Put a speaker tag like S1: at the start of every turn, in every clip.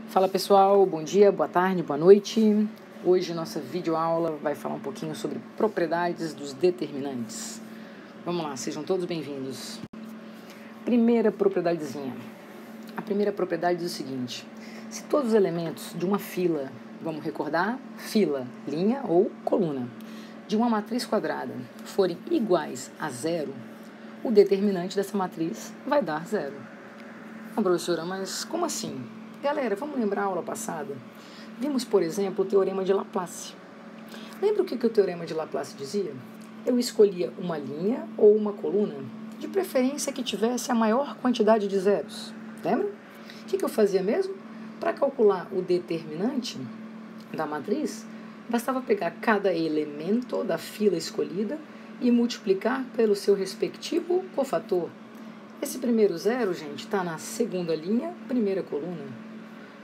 S1: Fala pessoal, bom dia, boa tarde, boa noite. Hoje nossa videoaula vai falar um pouquinho sobre propriedades dos determinantes. Vamos lá, sejam todos bem-vindos. Primeira propriedadezinha. A primeira propriedade diz o seguinte: se todos os elementos de uma fila, vamos recordar, fila, linha ou coluna, de uma matriz quadrada forem iguais a zero, o determinante dessa matriz vai dar zero. Não, professora, mas como assim? Galera, vamos lembrar a aula passada? Vimos, por exemplo, o teorema de Laplace. Lembra o que o teorema de Laplace dizia? Eu escolhia uma linha ou uma coluna, de preferência que tivesse a maior quantidade de zeros. Lembra? O que eu fazia mesmo? Para calcular o determinante da matriz, bastava pegar cada elemento da fila escolhida e multiplicar pelo seu respectivo cofator. Esse primeiro zero, gente, está na segunda linha, primeira coluna.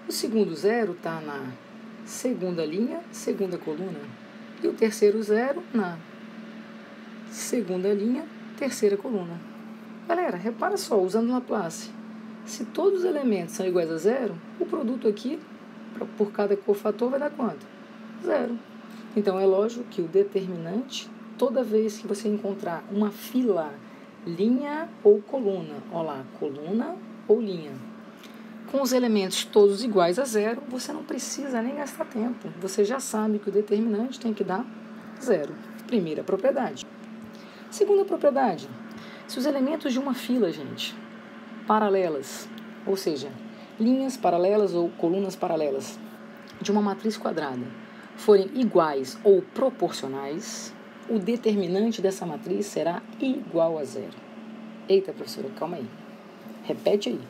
S1: O segundo zero está na segunda linha, segunda coluna. E o terceiro zero na segunda linha, terceira coluna. Galera, repara só, usando Laplace. Se todos os elementos são iguais a zero, o produto aqui, por cada cofator, vai dar quanto? Zero. Então, é lógico que o determinante, toda vez que você encontrar uma fila, linha ou coluna, olha lá, coluna ou linha, com os elementos todos iguais a zero, você não precisa nem gastar tempo. Você já sabe que o determinante tem que dar zero. Primeira propriedade. Segunda propriedade. Se os elementos de uma fila, gente, paralelas, ou seja, linhas paralelas ou colunas paralelas de uma matriz quadrada, forem iguais ou proporcionais, o determinante dessa matriz será igual a zero. Eita, professora, calma aí. Repete aí.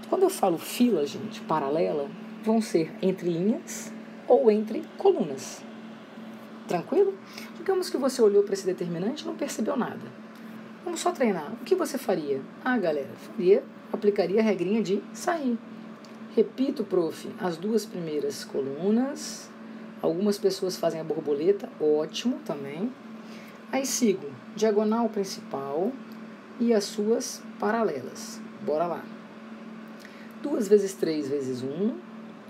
S1: Quando eu falo fila, gente, paralela, vão ser entre linhas ou entre colunas. Tranquilo? Digamos que você olhou para esse determinante e não percebeu nada. Vamos só treinar. O que você faria? Galera, aplicaria a regrinha de sair. Repito, prof, as duas primeiras colunas. Algumas pessoas fazem a borboleta, ótimo também. Aí sigo diagonal principal e as suas paralelas. Bora lá. 2 vezes 3 vezes 1,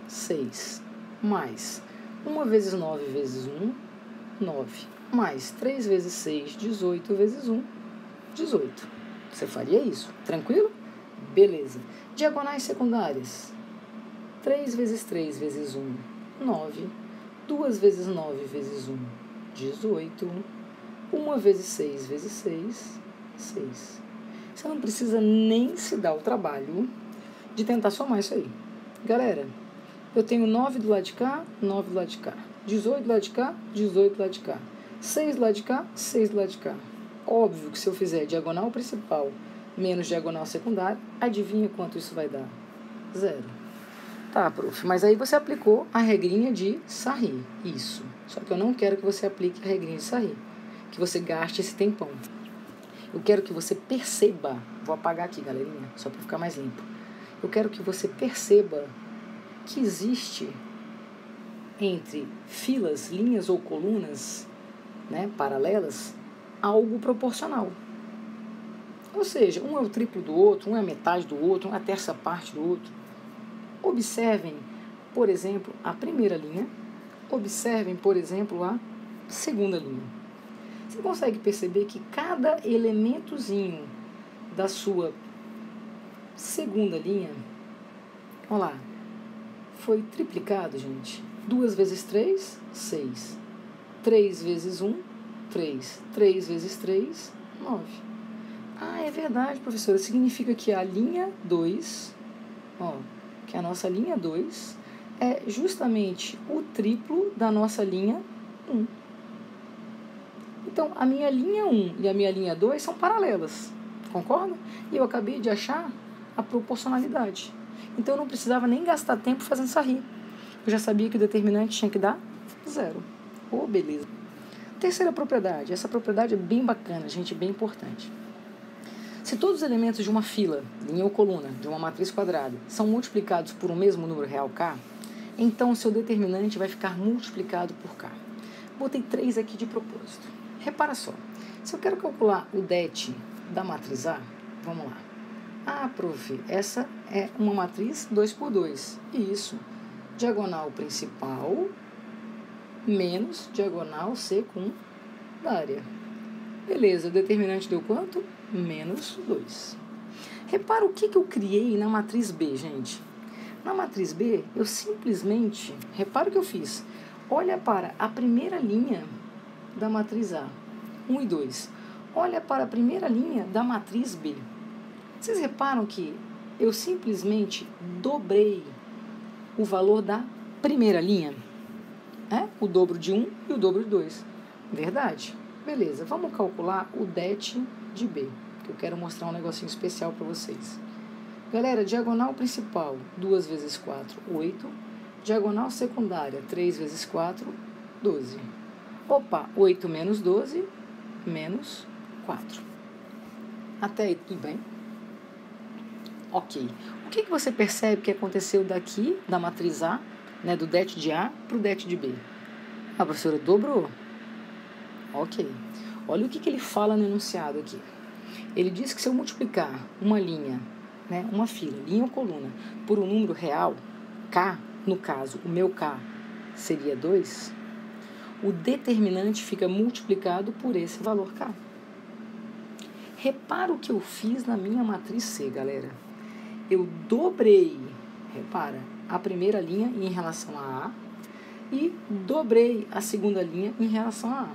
S1: 6. Mais 1 vezes 9 vezes 1, 9. Mais 3 vezes 6, 18 vezes 1, 18. Você faria isso, tranquilo? Beleza. Diagonais secundárias. 3 vezes 3 vezes 1, 9. 2 vezes 9 vezes 1, 18. 1 vezes 6 vezes 6, 6. Você não precisa nem se dar o trabalho de tentar somar isso aí. Galera, eu tenho 9 do lado de cá, 9 do lado de cá. 18 do lado de cá, 18 do lado de cá. 6 do lado de cá, 6 do lado de cá. Óbvio que se eu fizer diagonal principal menos diagonal secundária, adivinha quanto isso vai dar? Zero. Tá, prof, mas aí você aplicou a regrinha de Sarri. Isso. Só que eu não quero que você aplique a regrinha de Sarri. Que você gaste esse tempão. Eu quero que você perceba. Vou apagar aqui, galerinha, só para ficar mais limpo. Eu quero que você perceba que existe entre filas, linhas ou colunas, né, paralelas, algo proporcional. Ou seja, um é o triplo do outro, um é a metade do outro, um é a terça parte do outro. Observem, por exemplo, a primeira linha. Observem, por exemplo, a segunda linha. Você consegue perceber que cada elementozinho da sua segunda linha, olha lá, foi triplicado, gente. 2 vezes 3, 6. 3 vezes 1, 3. 3 vezes 3, 9. É verdade, professora. Significa que a linha 2, que a nossa linha 2 é justamente o triplo da nossa linha 1. Então, a minha linha 1 e a minha linha 2 são paralelas, concorda? E eu acabei de achar a proporcionalidade. Então, eu não precisava nem gastar tempo fazendo Sarri. Eu já sabia que o determinante tinha que dar zero. Beleza. Terceira propriedade. Essa propriedade é bem bacana, gente, bem importante. Se todos os elementos de uma fila, linha ou coluna, de uma matriz quadrada, são multiplicados por um mesmo número real k, então o seu determinante vai ficar multiplicado por k. Botei 3 aqui de propósito. Repara só. Se eu quero calcular o det da matriz A, vamos lá. Ah, prof, essa é uma matriz 2 por 2. Isso. Diagonal principal menos diagonal secundária. Beleza, o determinante deu quanto? Menos 2. Repara o que eu criei na matriz B, gente. Na matriz B, eu simplesmente, repara o que eu fiz. Olha para a primeira linha da matriz A, 1 e 2. Olha para a primeira linha da matriz B. Vocês reparam que eu simplesmente dobrei o valor da primeira linha? O dobro de 1 e o dobro de 2. Verdade? Beleza, vamos calcular o det de B, que eu quero mostrar um negocinho especial para vocês. Galera, diagonal principal, 2 vezes 4, 8. Diagonal secundária, 3 vezes 4, 12. Opa, 8 menos 12, menos 4. Até aí, tudo bem? Ok. O que você percebe que aconteceu daqui, da matriz A, né, do det de A para o det de B? A professora dobrou. Ok. Olha o que ele fala no enunciado aqui. Ele diz que se eu multiplicar uma linha, né, uma fila, linha ou coluna, por um número real, K, no caso, o meu K seria 2, o determinante fica multiplicado por esse valor K. Repara o que eu fiz na minha matriz C, galera. Eu dobrei, repara, a primeira linha em relação a A e dobrei a segunda linha em relação a A.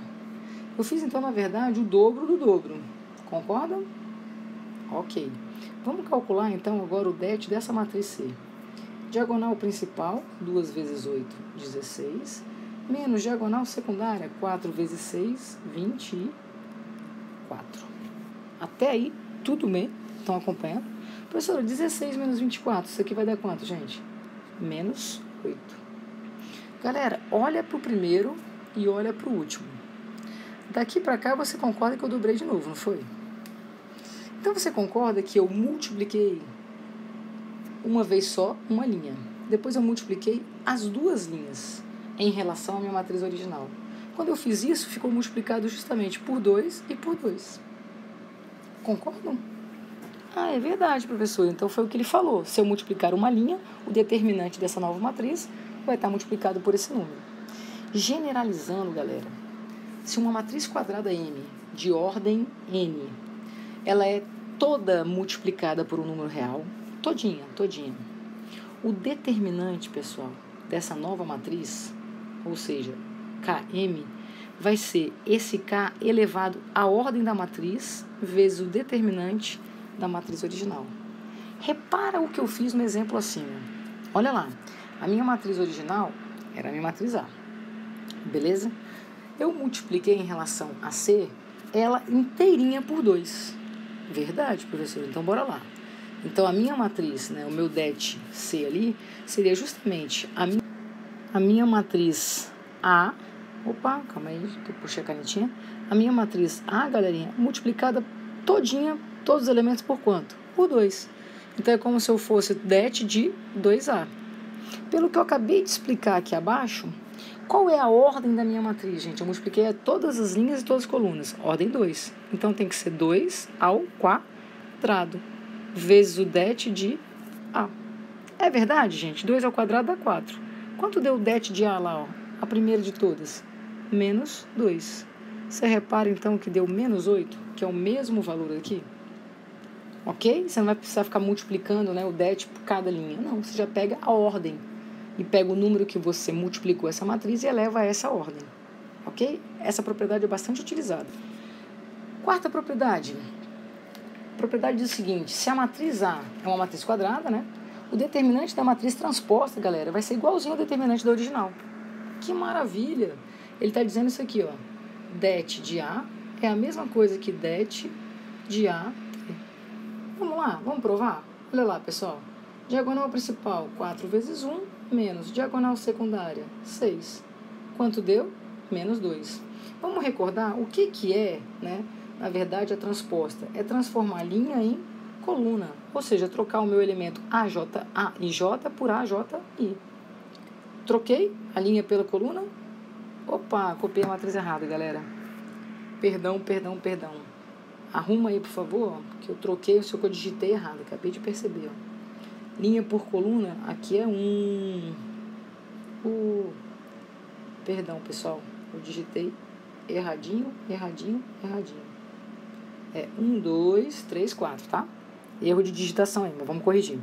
S1: Eu fiz, então, na verdade, o dobro do dobro. Concordam? Ok. Vamos calcular, então, agora o det dessa matriz C. Diagonal principal, 2 vezes 8, 16. Menos diagonal secundária, 4 vezes 6, 24. Até aí, tudo bem? Estão acompanhando? Professora, 16 menos 24, isso aqui vai dar quanto, gente? Menos 8. Galera, olha para o primeiro e olha para o último. Daqui para cá você concorda que eu dobrei de novo, não foi? Então você concorda que eu multipliquei uma vez só uma linha. Depois eu multipliquei as duas linhas em relação à minha matriz original. Quando eu fiz isso, ficou multiplicado justamente por 2 e por 2. Concordam? Ah, é verdade, professor. Então foi o que ele falou. Se eu multiplicar uma linha, o determinante dessa nova matriz vai estar multiplicado por esse número. Generalizando, galera, se uma matriz quadrada M de ordem N, ela é toda multiplicada por um número real, todinha. O determinante, pessoal, dessa nova matriz, ou seja, Km, vai ser esse K elevado à ordem da matriz vezes o determinante da matriz original. Repara o que eu fiz no exemplo acima. Olha lá, a minha matriz original era a minha matriz A, beleza? Eu multipliquei em relação a C, ela inteirinha por 2. Verdade, professor? Então, bora lá. Então, a minha matriz, né, o meu det C ali, seria justamente a minha matriz A. Opa, calma aí, eu puxei a canetinha. A minha matriz A, galerinha, multiplicada todinha, todos os elementos por quanto? Por 2. Então, é como se eu fosse det de 2A. Pelo que eu acabei de explicar aqui abaixo, qual é a ordem da minha matriz, gente? Eu multipliquei todas as linhas e todas as colunas. Ordem 2. Então, tem que ser 2 ao quadrado, vezes o det de A. É verdade, gente? 2 ao quadrado dá 4. Quanto deu o det de A lá, ó? A primeira de todas? Menos 2. Você repara, então, que deu menos 8, que é o mesmo valor aqui? Ok? Você não vai precisar ficar multiplicando, né, o det por cada linha. Não, você já pega a ordem e pega o número que você multiplicou essa matriz e eleva a essa ordem. Ok? Essa propriedade é bastante utilizada. Quarta propriedade. A propriedade diz o seguinte: se a matriz A é uma matriz quadrada, né, o determinante da matriz transposta, galera, vai ser igualzinho ao determinante da original. Que maravilha! Ele está dizendo isso aqui, ó. Det de A é a mesma coisa que det de A. Vamos lá, vamos provar? Olha lá, pessoal. Diagonal principal, 4 vezes 1, menos diagonal secundária, 6. Quanto deu? Menos 2. Vamos recordar o que é, né, na verdade, a transposta? É transformar linha em coluna, ou seja, trocar o meu elemento AJ por AJI. Troquei a linha pela coluna. Opa, copiei a matriz errada, galera. Perdão. Arruma aí, por favor, que eu troquei, só que eu digitei errado, acabei de perceber. Ó. Linha por coluna, aqui é 1. Perdão, pessoal, eu digitei erradinho. É 1, 2, 3, 4, tá? Erro de digitação aí, mas vamos corrigir.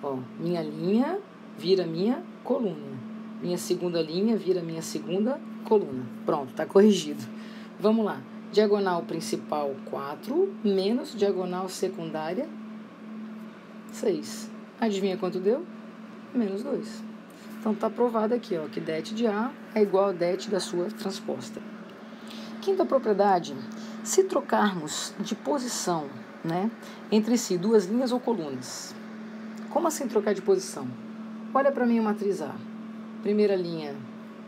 S1: Ó, minha linha vira minha coluna. Minha segunda linha vira minha segunda coluna. Pronto, tá corrigido. Vamos lá. Diagonal principal 4 menos diagonal secundária 6. Adivinha quanto deu? Menos 2. Então tá provado aqui, ó, que det de A é igual a det da sua transposta. Quinta propriedade, se trocarmos de posição, né, entre si duas linhas ou colunas. Como assim trocar de posição? Olha para minha matriz A. Primeira linha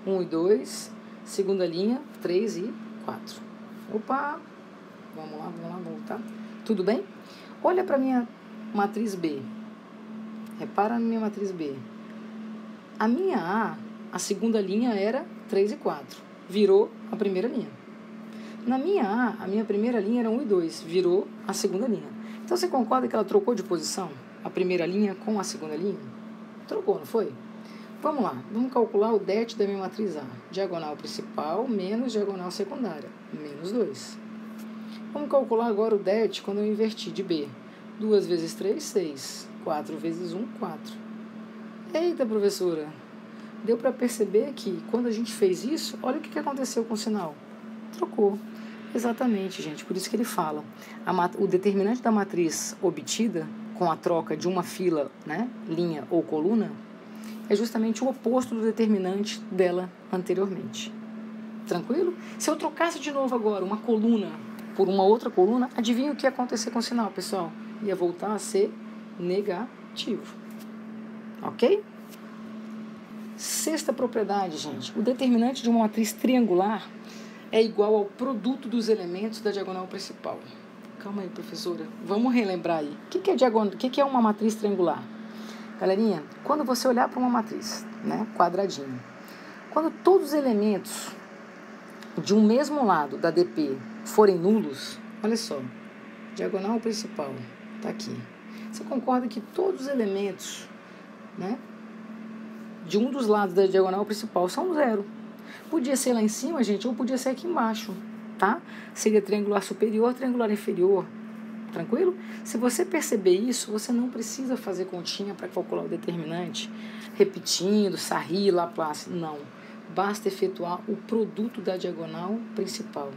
S1: 1 e 2, segunda linha 3 e 4. Opa, vamos lá, voltar. Tudo bem? Olha para minha matriz B. Repara na minha matriz B. A minha a segunda linha era 3 e 4. Virou a primeira linha. Na minha a minha primeira linha era 1 e 2. Virou a segunda linha. Então, você concorda que ela trocou de posição? A primeira linha com a segunda linha? Trocou, não foi? Vamos lá, vamos calcular o det da minha matriz A. Diagonal principal menos diagonal secundária, menos 2. Vamos calcular agora o det quando eu inverti de B. 2 vezes 3, 6. 4 vezes 1, 4. Eita, professora, deu para perceber que quando a gente fez isso, olha o que aconteceu com o sinal. Trocou. Exatamente, gente, por isso que ele fala. O determinante da matriz obtida com a troca de uma fila, né, linha ou coluna, é justamente o oposto do determinante dela anteriormente. Tranquilo? Se eu trocasse de novo agora uma coluna por uma outra coluna, adivinha o que ia acontecer com o sinal, pessoal? Ia voltar a ser negativo. Ok? Sexta propriedade, gente. O determinante de uma matriz triangular é igual ao produto dos elementos da diagonal principal. Calma aí, professora. Vamos relembrar aí. O que é uma matriz triangular? Galerinha, quando você olhar para uma matriz, né, quadradinho, quando todos os elementos de um mesmo lado da DP forem nulos, olha só, diagonal principal, tá aqui. Você concorda que todos os elementos, né, de um dos lados da diagonal principal são 0. Podia ser lá em cima, gente, ou podia ser aqui embaixo, tá? Seria triangular superior, triangular inferior. Tranquilo? Se você perceber isso, você não precisa fazer continha para calcular o determinante, repetindo, Sarri, Laplace. Não. Basta efetuar o produto da diagonal principal.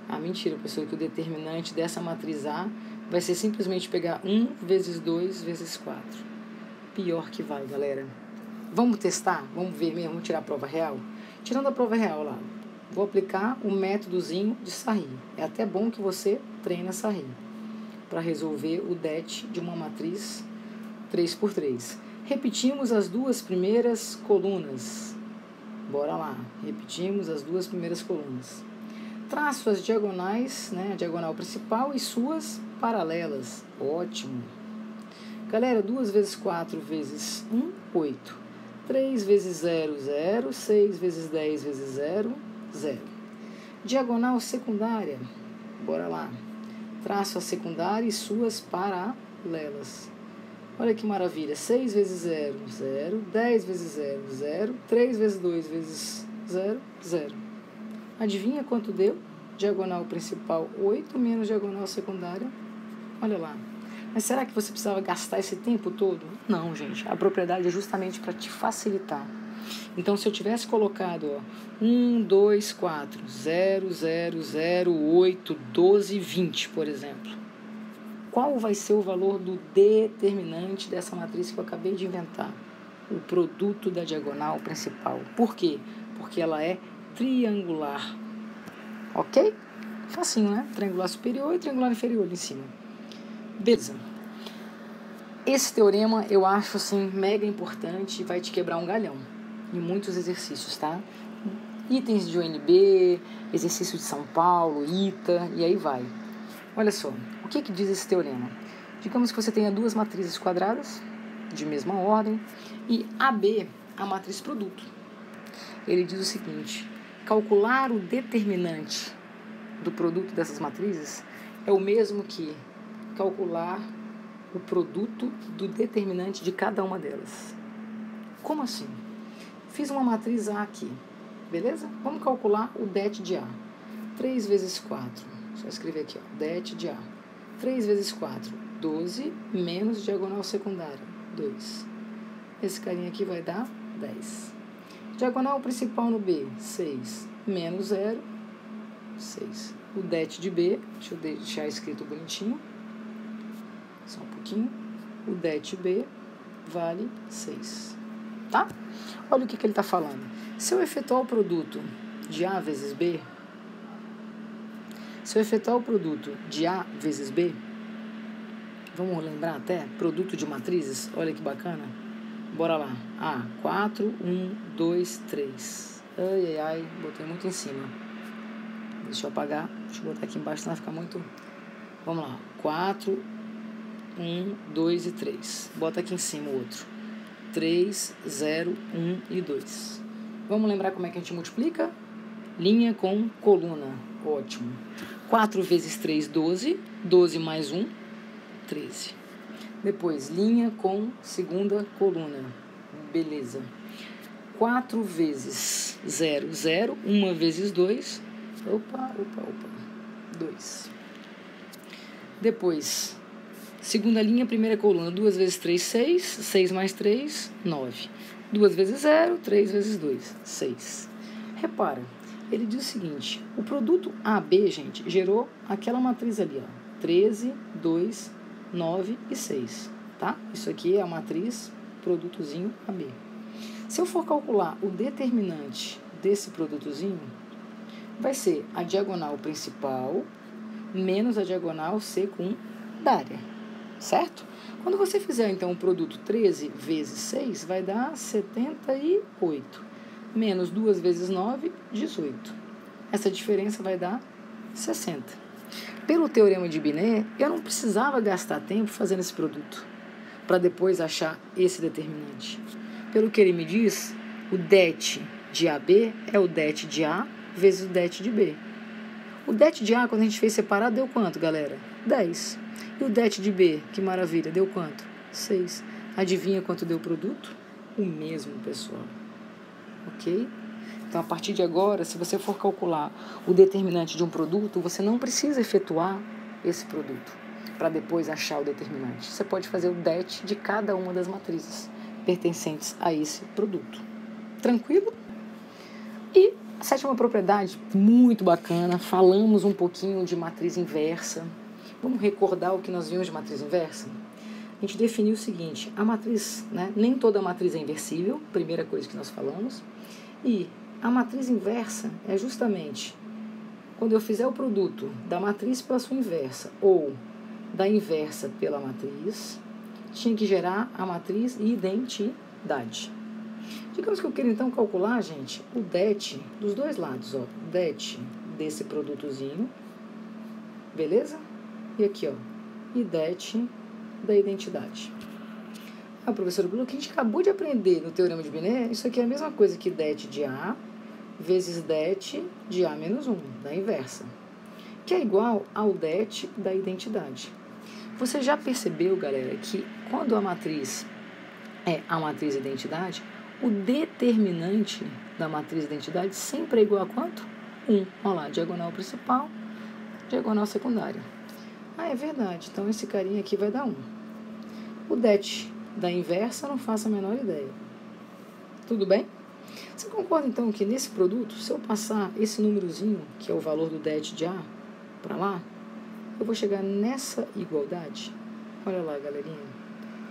S1: Ah, mentira, pessoal, que o determinante dessa matriz A vai ser simplesmente pegar 1 vezes 2 vezes 4. Pior que vai, galera. Vamos testar? Vamos ver mesmo? Vamos tirar a prova real? Tirando a prova real lá, vou aplicar o métodozinho de Sarri. É até bom que você treine Sarri para resolver o det de uma matriz 3×3. Repetimos as duas primeiras colunas. Bora lá. Repetimos as duas primeiras colunas. Traço as diagonais, né, a diagonal principal e suas paralelas. Ótimo. Galera, 2 vezes 4 vezes 1, 8. 3 vezes 0, 0. 6 vezes 10 vezes 0, 0. Diagonal secundária. Bora lá. Traço a secundária e suas paralelas. Olha que maravilha. 6 vezes 0, 0. 10 vezes 0, 0. 3 vezes 2 vezes 0, 0. Adivinha quanto deu? Diagonal principal 8 menos diagonal secundária. Olha lá. Mas será que você precisava gastar esse tempo todo? Não, gente. A propriedade é justamente para te facilitar. Então, se eu tivesse colocado 1, 2, 4, 0, 0, 0, 8, 12, 20, por exemplo, qual vai ser o valor do determinante dessa matriz que eu acabei de inventar? O produto da diagonal principal. Por quê? Porque ela é triangular. Ok? Facinho, né? Triangular superior e triangular inferior ali em cima. Beleza. Esse teorema eu acho assim mega importante e vai te quebrar um galhão em muitos exercícios, tá? Itens de UNB, exercício de São Paulo, ITA, e aí vai. Olha só, o que diz esse teorema? Digamos que você tenha duas matrizes quadradas, de mesma ordem, e AB, a matriz produto. Ele diz o seguinte: calcular o determinante do produto dessas matrizes é o mesmo que calcular o produto do determinante de cada uma delas. Como assim? Fiz uma matriz A aqui, beleza? Vamos calcular o det de A. 3 vezes 4, só escrever aqui, ó, det de A. 3 vezes 4, 12, menos diagonal secundária, 2. Esse carinha aqui vai dar 10. Diagonal principal no B, 6, menos 0, 6. O det de B, deixa eu deixar escrito bonitinho, só um pouquinho. O det B vale 6, tá? Olha o que ele está falando. Se eu efetuar o produto de A vezes B, vamos lembrar até, produto de matrizes, olha que bacana. Bora lá. A, 4, 1, 2, 3. Ai, botei muito em cima. Deixa eu apagar, deixa eu botar aqui embaixo, senão vai ficar muito... Vamos lá, 4, 1, 2 e 3. Bota aqui em cima o outro. 3, 0, 1 e 2. Vamos lembrar como é que a gente multiplica? Linha com coluna. Ótimo. 4 vezes 3, 12. 12 mais 1, 13. Depois, linha com segunda coluna. Beleza. 4 vezes 0, 0. 1 vezes 2. 2. Depois, segunda linha, primeira coluna. 2 vezes 3, 6. 6 mais 3, 9. 2 vezes 0, 3 vezes 2, 6. Repara, ele diz o seguinte, o produto AB, gente, gerou aquela matriz ali, ó, 13, 2, 9 e 6, tá? Isso aqui é a matriz produtozinho AB. Se eu for calcular o determinante desse produtozinho, vai ser a diagonal principal menos a diagonal secundária, certo? Quando você fizer, então, o produto 13 vezes 6, vai dar 78. Menos 2 vezes 9, 18. Essa diferença vai dar 60. Pelo teorema de Binet, eu não precisava gastar tempo fazendo esse produto, para depois achar esse determinante. Pelo que ele me diz, o det de AB é o det de A vezes o det de B. O det de A, quando a gente fez separado, deu quanto, galera? 10. E o det de B, que maravilha, deu quanto? 6. Adivinha quanto deu o produto? O mesmo, pessoal. Ok? Então, a partir de agora, se você for calcular o determinante de um produto, você não precisa efetuar esse produto para depois achar o determinante. Você pode fazer o det de cada uma das matrizes pertencentes a esse produto. Tranquilo? E a sétima propriedade, muito bacana, falamos um pouquinho de matriz inversa. Vamos recordar o que nós vimos de matriz inversa? A gente definiu o seguinte, a matriz, né, nem toda matriz é inversível, primeira coisa que nós falamos, e a matriz inversa é justamente quando eu fizer o produto da matriz pela sua inversa ou da inversa pela matriz, tinha que gerar a matriz identidade. Digamos que eu quero então calcular, gente, o det dos dois lados, ó, o det desse produtozinho, beleza? E aqui, ó, e det da identidade. A professora falou que a gente acabou de aprender no teorema de Binet, isso aqui é a mesma coisa que det de A vezes det de A menos 1, da inversa, que é igual ao det da identidade. Você já percebeu, galera, que quando a matriz é a matriz identidade, o determinante da matriz identidade sempre é igual a quanto? 1. Olha lá, diagonal principal, diagonal secundária. Ah, é verdade. Então, esse carinha aqui vai dar 1. O det da inversa, não faço a menor ideia. Tudo bem? Você concorda, então, que nesse produto, se eu passar esse númerozinho, que é o valor do det de A, para lá, eu vou chegar nessa igualdade? Olha lá, galerinha.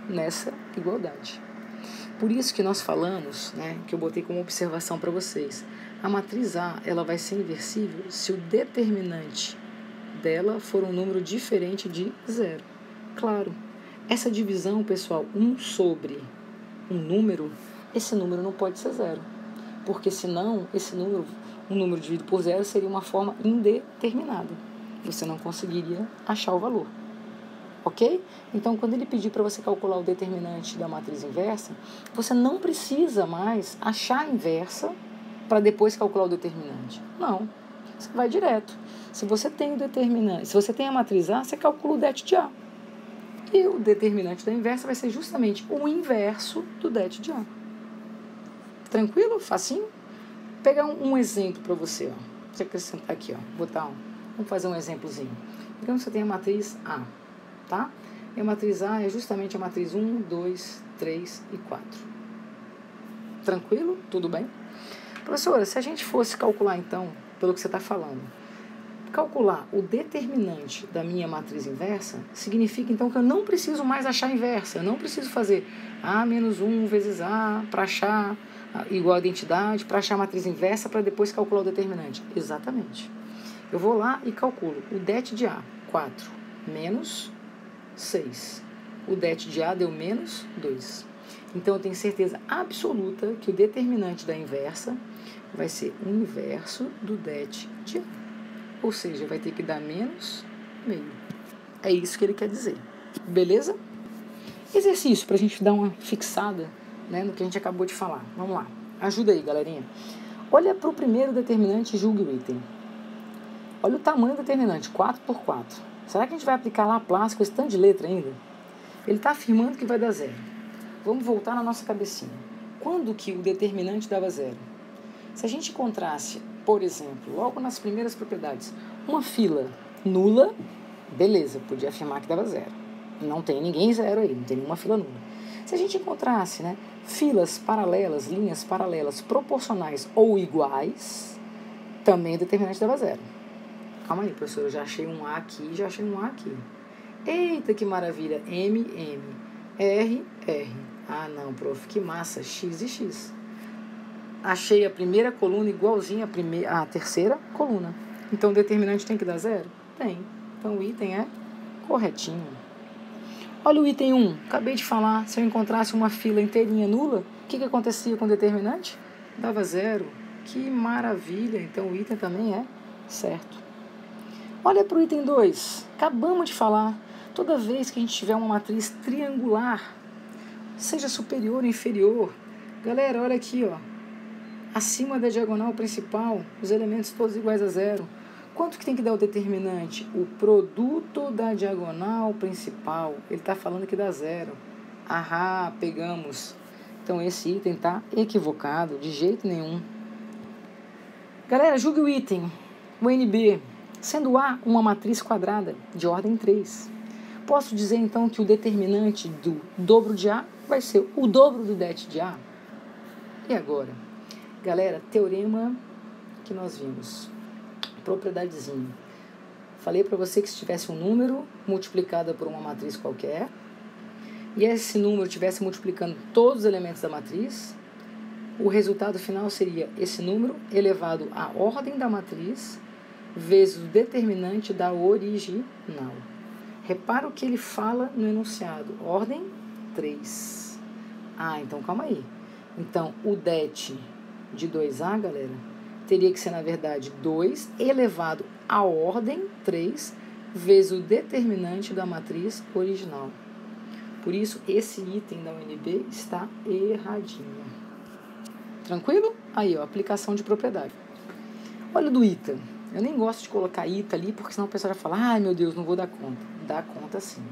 S1: Nessa igualdade. Por isso que nós falamos, né, que eu botei como observação para vocês, a matriz A ela vai ser inversível se o determinante dela for um número diferente de 0. Claro, essa divisão, pessoal, 1 sobre um número, esse número não pode ser 0, porque senão esse número, um número dividido por 0 seria uma forma indeterminada. Você não conseguiria achar o valor. Ok? Então, quando ele pedir para você calcular o determinante da matriz inversa, você não precisa mais achar a inversa para depois calcular o determinante. Não. você vai direto. Se você tem o determinante, se você tem a matriz A, você calcula o det de A. E o determinante da inversa vai ser justamente o inverso do det de A. Tranquilo? Facinho? Vou pegar um exemplo para você, ó. Vou acrescentar aqui, ó. Vamos fazer um exemplozinho. Digamos que você tem a matriz A, tá? E a matriz A é justamente a matriz 1, 2, 3 e 4. Tranquilo? Tudo bem? Professora, se a gente fosse calcular, então, pelo que você está falando, calcular o determinante da minha matriz inversa, significa, então, que eu não preciso mais achar a inversa. Eu não preciso fazer A menos 1 vezes A para achar igual a identidade, para achar a matriz inversa, para depois calcular o determinante. Exatamente. Eu vou lá e calculo o det de A, 4, menos 6. O det de A deu menos 2. Então, eu tenho certeza absoluta que o determinante da inversa vai ser o inverso do det de A. Ou seja, vai ter que dar menos meio. É isso que ele quer dizer. Beleza? Exercício para a gente dar uma fixada, né, no que a gente acabou de falar. Vamos lá. Ajuda aí, galerinha. Olha para o primeiro determinante e julgue o item. Olha o tamanho do determinante, 4 por 4. Será que a gente vai aplicar Laplace com esse tanto de letra ainda? Ele está afirmando que vai dar zero. Vamos voltar na nossa cabecinha. Quando que o determinante dava zero? Se a gente encontrasse, por exemplo, logo nas primeiras propriedades, uma fila nula, beleza, podia afirmar que dava zero. Não tem ninguém zero aí, não tem nenhuma fila nula. Se a gente encontrasse, né, filas paralelas, linhas paralelas proporcionais ou iguais, também o determinante dava zero. Calma aí, professor, eu já achei um A aqui, já achei um A aqui. Eita, que maravilha, M, M, R, R. Ah, não, prof, que massa, X e X. Achei a primeira coluna igualzinha à terceira coluna. Então, o determinante tem que dar zero? Tem. Então, o item é corretinho. Olha o item 1. Acabei de falar, se eu encontrasse uma fila inteirinha nula, o que acontecia com o determinante? Dava zero. Que maravilha. Então, o item também é certo. Olha para o item 2. Acabamos de falar. Toda vez que a gente tiver uma matriz triangular, seja superior ou inferior, galera, olha aqui, ó. Acima da diagonal principal, os elementos todos iguais a zero. Quanto que tem que dar o determinante? O produto da diagonal principal. Ele está falando que dá zero. Ahá, pegamos. Então, esse item está equivocado, de jeito nenhum. Galera, julgue o item. O NB, sendo A uma matriz quadrada de ordem 3. Posso dizer, então, que o determinante do dobro de A vai ser o dobro do det de A? E agora? Galera, teorema que nós vimos. Propriedadezinha. Falei para você que se tivesse um número multiplicado por uma matriz qualquer, e esse número estivesse multiplicando todos os elementos da matriz, o resultado final seria esse número elevado à ordem da matriz vezes o determinante da original. Repara o que ele fala no enunciado. Ordem 3. Ah, então calma aí. Então, o det de 2A, galera, teria que ser, na verdade, 2 elevado à ordem 3 vezes o determinante da matriz original. Por isso, esse item da UNB está erradinho. Tranquilo? Aí, ó, aplicação de propriedade. Olha o do ITA. Eu nem gosto de colocar ITA ali, porque senão o pessoal vai falar, ai meu Deus, não vou dar conta. Dá conta sim.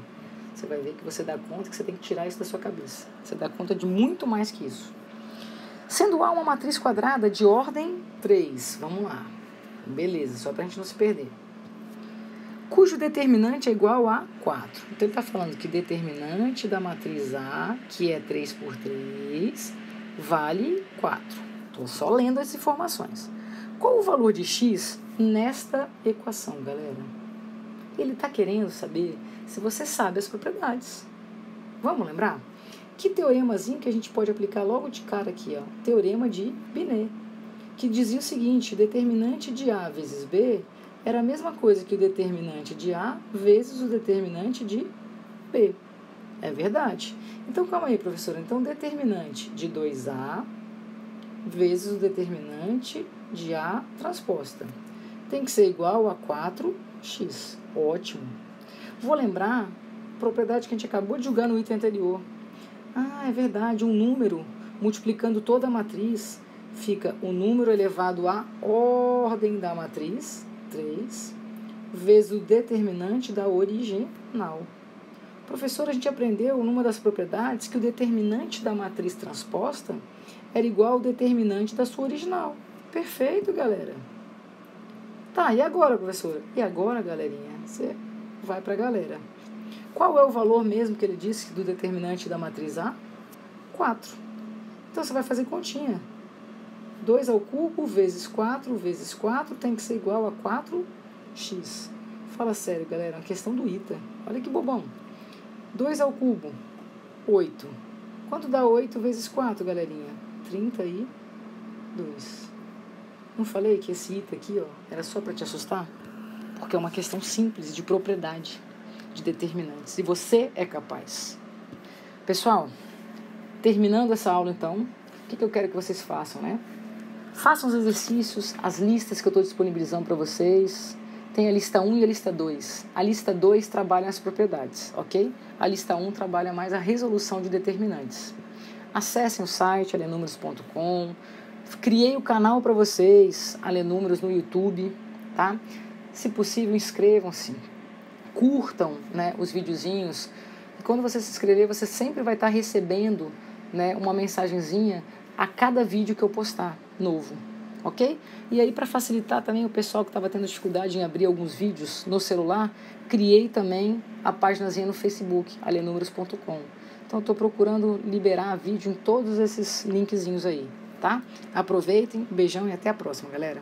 S1: Você vai ver que você dá conta, que você tem que tirar isso da sua cabeça. Você dá conta de muito mais que isso. Sendo A uma matriz quadrada de ordem 3. Vamos lá. Beleza, só pra gente não se perder. Cujo determinante é igual a 4. Então, ele está falando que determinante da matriz A, que é 3 por 3, vale 4. Estou só lendo as informações. Qual o valor de x nesta equação, galera? Ele está querendo saber se você sabe as propriedades. Vamos lembrar? Que teoremazinho que a gente pode aplicar logo de cara aqui, ó? Teorema de Binet, que dizia o seguinte: o determinante de A vezes B era a mesma coisa que o determinante de A vezes o determinante de B. É verdade. Então, calma aí, professora. Então, o determinante de 2A vezes o determinante de A transposta tem que ser igual a 4x. Ótimo. Vou lembrar a propriedade que a gente acabou de julgar no item anterior. Ah, é verdade. Um número multiplicando toda a matriz fica o número elevado à ordem da matriz, 3, vezes o determinante da original. Professor, a gente aprendeu numa das propriedades que o determinante da matriz transposta era igual ao determinante da sua original. Perfeito, galera. Tá, e agora, professora? E agora, galerinha? Você vai para a galera. Qual é o valor mesmo que ele disse do determinante da matriz A? 4. Então, você vai fazer continha. 2 ao cubo vezes 4 tem que ser igual a 4x. Fala sério, galera, é uma questão do ITA. Olha que bobão. 2 ao cubo, 8. Quanto dá 8 vezes 4, galerinha? 32. Não falei que esse ITA aqui, ó, era só para te assustar? Porque é uma questão simples de propriedade, de determinantes. E você é capaz. Pessoal, terminando essa aula, então, o que eu quero que vocês façam, né? Façam os exercícios, as listas que eu estou disponibilizando para vocês. Tem a lista 1 e a lista 2. A lista 2 trabalha as propriedades, ok? A lista 1 trabalha mais a resolução de determinantes. Acessem o site alenúmeros.com. Criei o canal para vocês, Alenúmeros, no YouTube, tá? Se possível, inscrevam-se. Curtam, né, os videozinhos. E quando você se inscrever, você sempre vai estar recebendo, né, uma mensagenzinha a cada vídeo que eu postar novo. Ok? E aí, para facilitar também o pessoal que estava tendo dificuldade em abrir alguns vídeos no celular, criei também a páginazinha no Facebook, alenúmeros.com. Então, eu estou procurando liberar vídeo em todos esses linkzinhos aí, tá? Aproveitem, beijão e até a próxima, galera.